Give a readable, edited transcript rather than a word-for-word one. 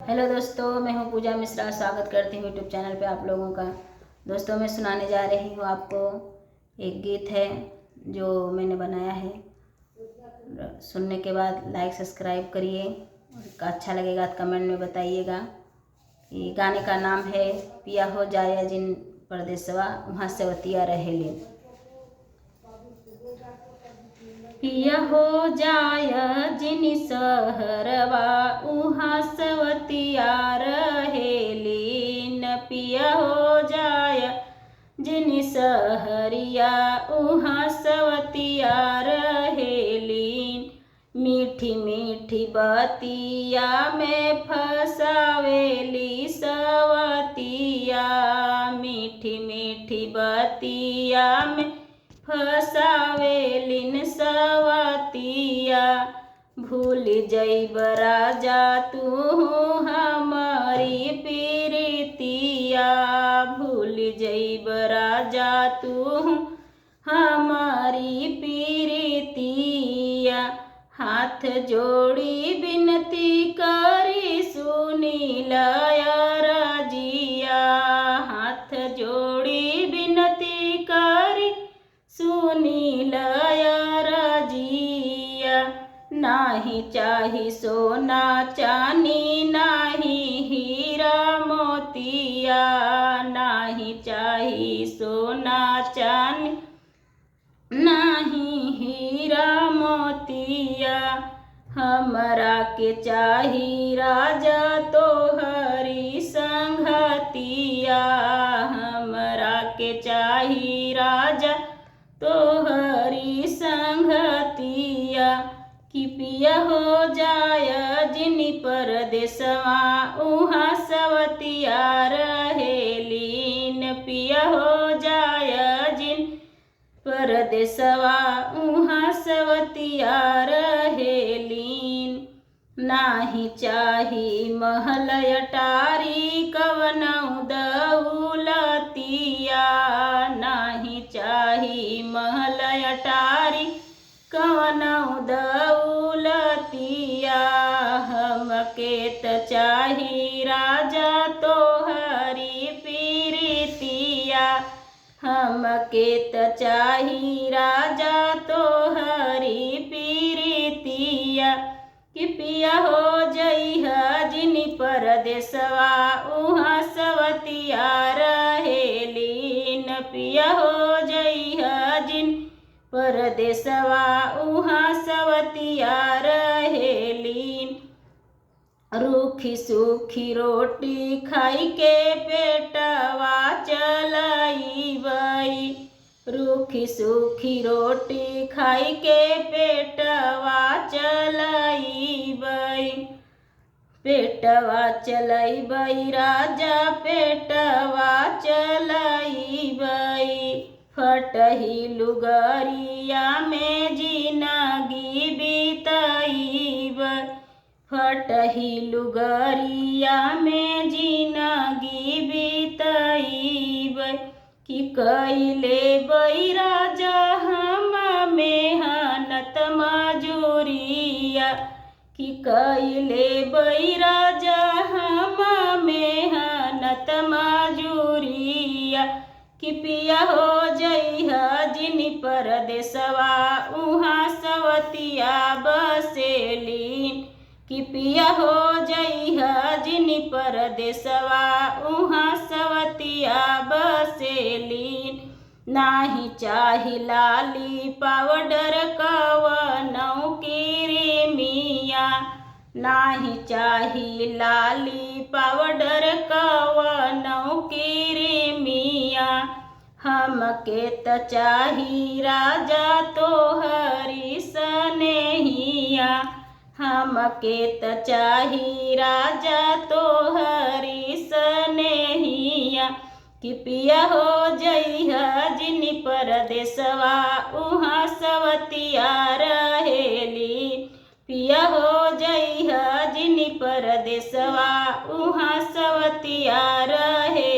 Hello दोस्तों, मैं हूँ पूजा मिश्रा। स्वागत करती हूँ यूट्यूब चैनल पे आप लोगों का। दोस्तों, मैं सुनाने जा रही हूँ आपको एक गीत है जो मैंने बनाया है। सुनने के बाद लाइक सब्सक्राइब करिए और अच्छा लगेगा तो कमेंट में बताइएगा। ये गाने का नाम है पिया हो जाया जिन परदेसवा वहाँ सवतिया रहेली। पिया हो जाय जिन सहरवा उहाँ सवतिया रहेलीन। पिया हो जाय जिन सहरिया उहाँ सवतिया रहेलीन। मीठी मीठी बतिया में फसावेली सवतिया। मीठी मीठी बतिया में फसावेलिन सवतिया। भूल जइब राजा तू हमारी प्रीतिया। भूल जइब राजा तू हमारी प्रीतिया। हाथ जोड़ी विनती करी सुनी लया रजिया। हाथ जोड़ी विनती करी सुनी लया रजिया। नाही चाही सोना चानी नाही हीरा मोतिया। नाही चाही सोना चानी नाही हीरा मोतिया। हमरा के चाही राजा तोहरी संगतिया। हमरा के चाही राजा तोहरी संगतिया। कि पिया हो जाय जिन परदेसवा उहाँ सवतिया रहेलीन। पिया हो जाय जिन परदेसवा उहाँ सवतिया रहेलीन। नाही चाही महल अटारी कवनौ दौलतिया। नाही चाही महल अटारी कवनौ दौलतिया। हमके त चाही राजा तोहरी प्रीतिया। हमके त चाही राजा तोहरी प्रीतिया। कि पिया हो जइहा जिन परदेसवा उहाँ सवतिया रहेलीन। पिया हो जइहा जिन परदेसवा उहाँ सवतिया रहेलीन। रूखी सूखी रोटी खाई के पेटवा चलइबई। रूखी सूखी रोटी खाई के पेटवा चलइबई। पेटवा चलइबई राजा पेटवा चलइबई। फटही लुगरिया में जिनगी बीतइब। फटही लुगरिया में जिनगी बीतइब। कि कइले बई राजा हम मेहनत मजूरिया। कि कइले बई राजा हम मेहनत मजूरिया। कि पिया हो जइहा जिन परदेसवा उहाँ सवतिया बसेलीन। कि पिया हो जइहा जिन परदेसवा उहाँ सवतिया बसेलीन। नाही चाही लाली पाउडर कवनौ क्रीमिया। नाही चाही लाली पाउडर कवनौ क्रीमिया। हमके त चाही राजा तोहरी सनेहिया। हमके त चाही राजा तोहरी सनेहिया। कि पिया हो जइहा जिन परदेसवा उहाँ सवतिया रहेलीन। पिया हो जइहा जिन परदेसवा उहाँ सवतिया रहे।